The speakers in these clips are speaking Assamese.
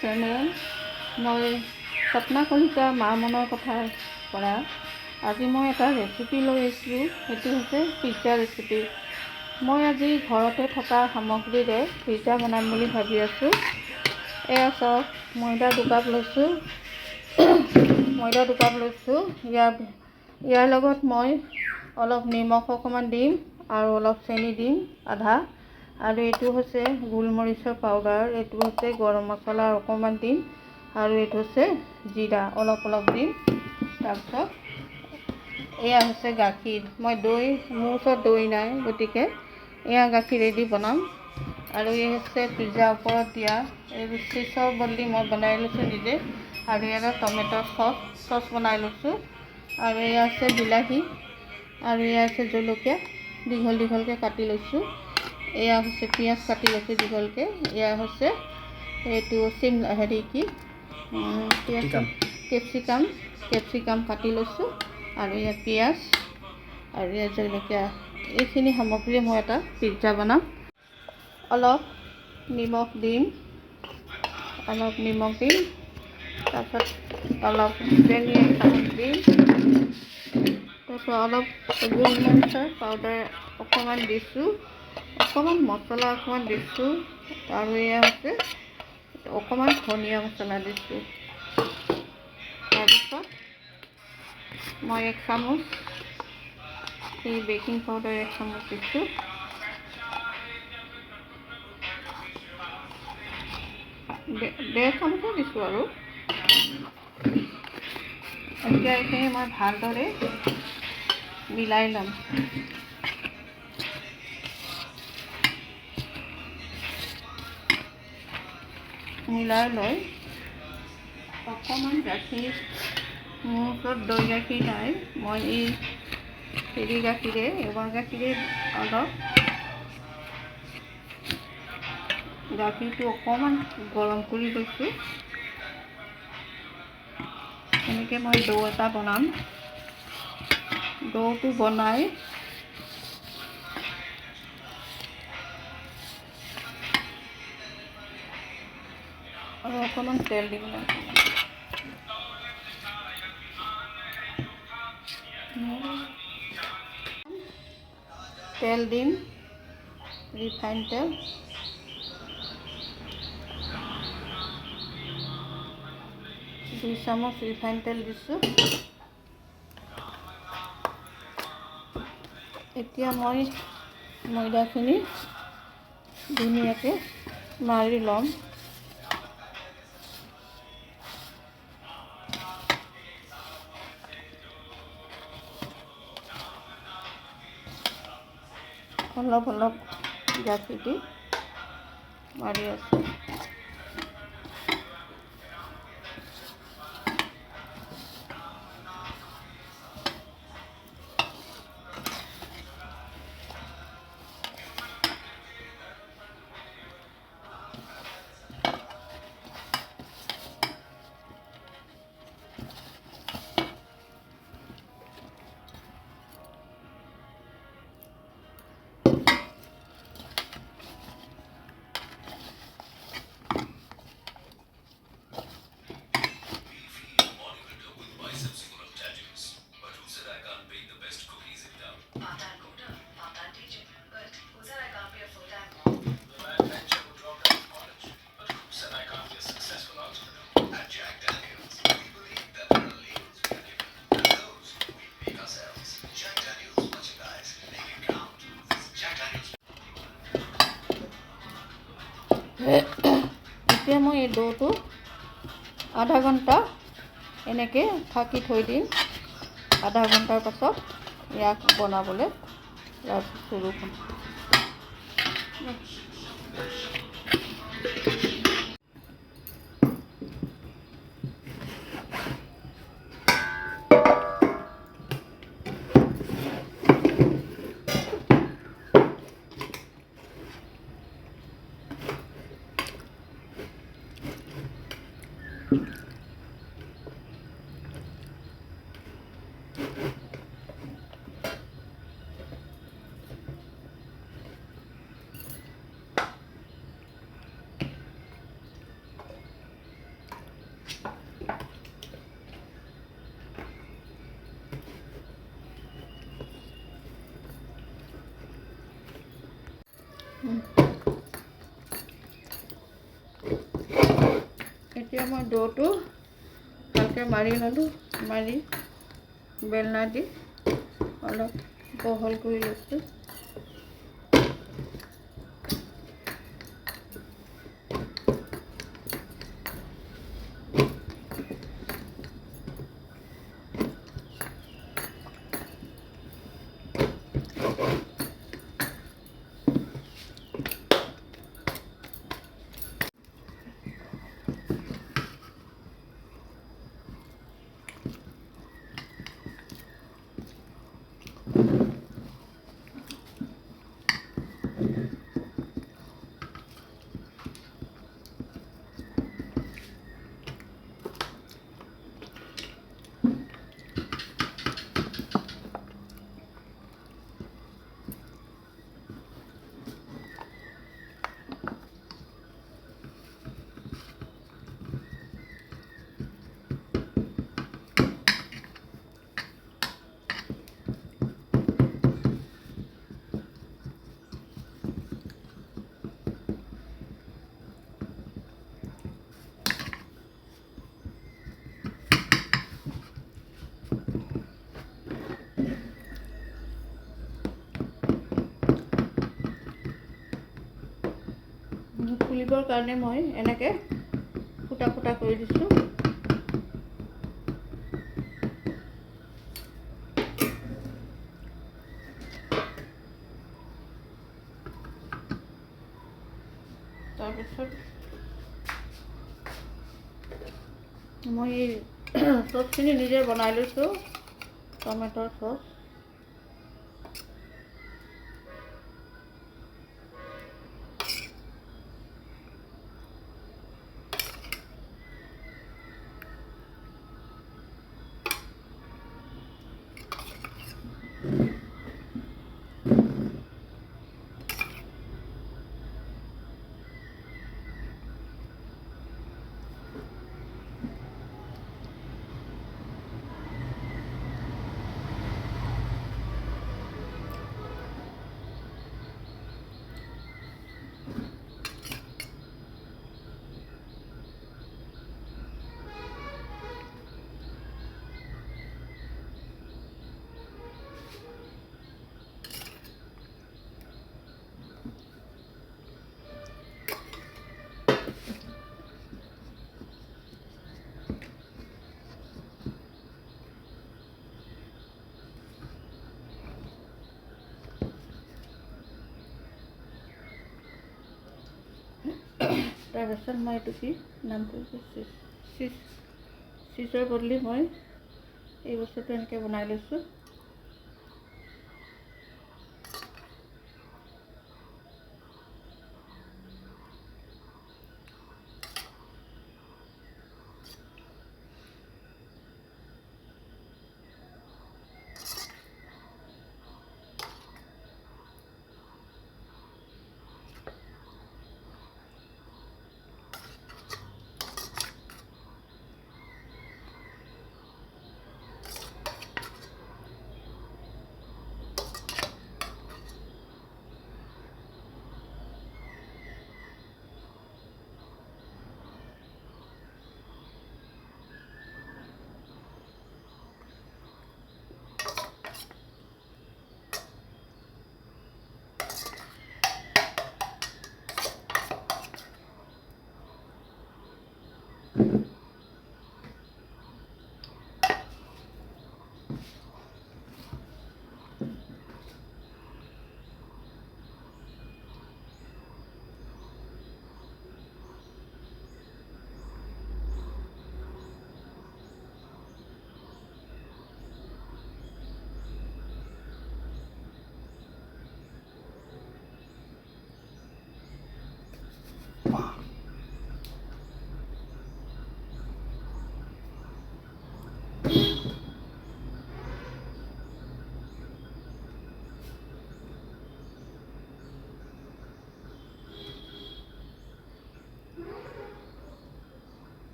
চেনেল। মই স্বপ্না কলিতা মা মনৰ কথাৰ পৰা আজি মই এটা ৰেচিপি লৈ আহিছোঁ। সেইটো হৈছে পিজ্জা ৰেচিপি। মই আজি ঘৰতে থকা সামগ্ৰীৰে পিজ্জা বনাম বুলি ভাবি আছোঁ। এয়া চাওক, ময়দা 2 কাপ লৈছোঁ। ইয়াৰ লগত মই অলপ নিমখ অকণমান দিম আৰু অলপ চেনি দিম আধা, আৰু এইটো হৈছে গোলমৰিচৰ পাউডাৰ, এইটো হৈছে গৰম মছলা অকণমান দিম, আৰু এইটো হৈছে জিৰা অলপ দিম। তাৰপিছত এয়া হৈছে গাখীৰ। মোৰ ওচৰত দৈ নাই, গতিকে এয়া গাখীৰেদি বনাম। আৰু এই হৈছে পিজ্জা ওপৰত দিয়া এই চীজৰ বদলি মই বনাই লৈছোঁ নিজে, আৰু ইয়াত টমেট' চচ বনাই লৈছোঁ। আৰু এয়া আছে বিলাহী, আৰু এয়া আছে জলকীয়া দীঘলকৈ কাটি লৈছোঁ। এয়া হৈছে পিঁয়াজ কাটি লৈছোঁ দীঘলকৈ। এয়া হৈছে এইটো কেপচিকাম কাটি লৈছোঁ, আৰু এয়া পিঁয়াজ, আৰু এয়া জলকীয়া। এইখিনি সামগ্ৰীৰে মই এটা পিজ্জা বনাম। অলপ নিমখ দিম, তাৰপিছত অলপ চেনি 1 চামুচ দিম, তাৰপিছত অলপ গোলমৰিচৰ পাউডাৰ অকণমান দিছোঁ, অকণমান মছলা অকণমান দিছোঁ, আৰু এয়া হৈছে অকণমান ধনিয়া মছলা দিছোঁ। তাৰপিছত মই 1 চামুচ এই বেকিং পাউডাৰ 1 চামুচ দিছোঁ। ডেৰ চামুচে দিছোঁ। আৰু এতিয়া এইখিনি মই ভালদৰে মিলাই ল'ম। মিলাই লৈ অকণমান গাখীৰ, মোৰ ওচৰত দৈ গাখীৰ নাই, মই এই এৱা গাখীৰে অলপ গাখীৰটো অকণমান গৰম কৰি লৈছোঁ। এনেকৈ মই ডো এটা বনাম। ডোটো বনাই আৰু অকণমান তেল দিব লাগিব। তেল দিম, ৰিফাইন তেল। দুই চামুচ ৰিফাইন তেল দিছোঁ। এতিয়া মই ময়দাখিনি ধুনীয়াকৈ মাৰি ল'ম। অলপ গাখীৰ দি মাৰি আছোঁ। এতিয়া মই এই ডোটো আধা ঘণ্টা এনেকৈ ঢাকি থৈ দিম। আধা ঘণ্টাৰ পাছত ইয়াক বনাবলৈ চুৰু কৰিম। এতিয়া মই ডোটো ভালকৈ মাৰি ল'লোঁ, মাৰি বেলনা দি অলপ বহল কৰি লৈছোঁ। ফুলিবৰ কাৰণে মই এনেকৈ ফুটা ফুটা কৰি দিছোঁ। তাৰপিছত মই চচখিনি নিজে বনাই লৈছোঁ, টমেটৰ চচ। তাৰপিছত মই এইটো কি নামটো চিজৰ বদলি মই এই বস্তুটো এনেকৈ বনাই লৈছোঁ।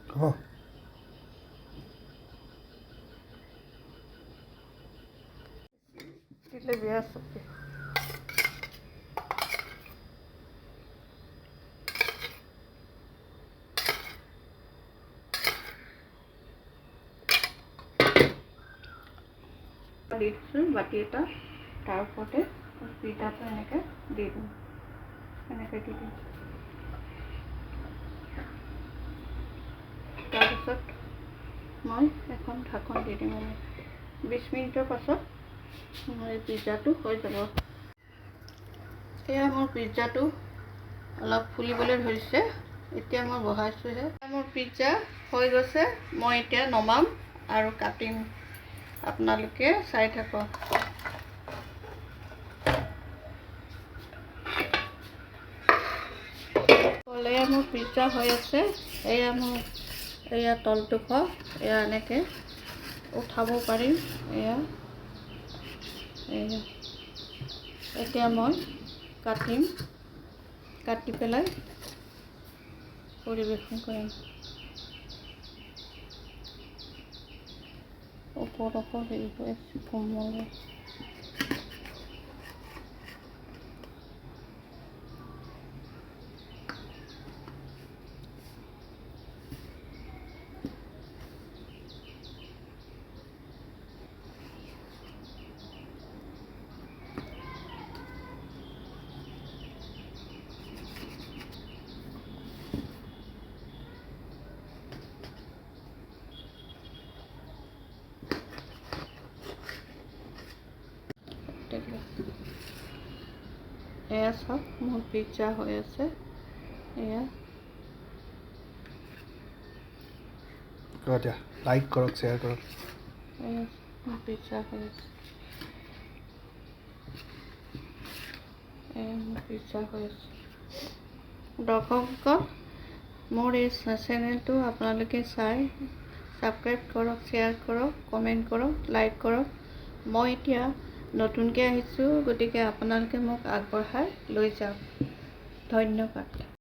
Rồi. Ile biar sepi. দিছোঁ বাটি এটা তাৰ ওপৰতে পিঠাটো এনেকৈ দি দিম এনেকৈ দি দিম তাৰপিছত মই এখন ঢাকন দি দিম 20 মিনিটৰ পাছত মোৰ পিজ্জাটো হৈ যাব এয়া মোৰ পিজ্জাটো অলপ ফুলিবলৈ ধৰিছে এতিয়া মই বহাইছোঁহে মোৰ পিজ্জা হৈ গৈছে মই এতিয়া নমাম আৰু কাটিম আপোনালোকে চাই থাকক কলে মোৰ পিজ্জা হৈ আছে এয়া তলটুক এয়া এনেকৈ উঠাব পাৰিম এয়া এতিয়া মই কাটি পেলাই পৰিৱেশন কৰিম ওপৰত হেৰি হৈ আছে কোমল এয়া চাওক মোৰ পিজ্জা হৈ আছে এয়া লাইক কৰক শ্বেয়াৰ কৰক মোৰ পিজ্জা হৈ আছে মোৰ পিজ্জা হৈ আছে দৰ্শকসকল মোৰ এই চেনেলটো আপোনালোকে চাই ছাবস্ক্ৰাইব কৰক শ্বেয়াৰ কৰক কমেণ্ট কৰক লাইক কৰক মই এতিয়া নতুনকৈ আহিছোঁ গতিকে আপোনালোকে মোক আগবঢ়াই লৈ যাওক ধন্যবাদ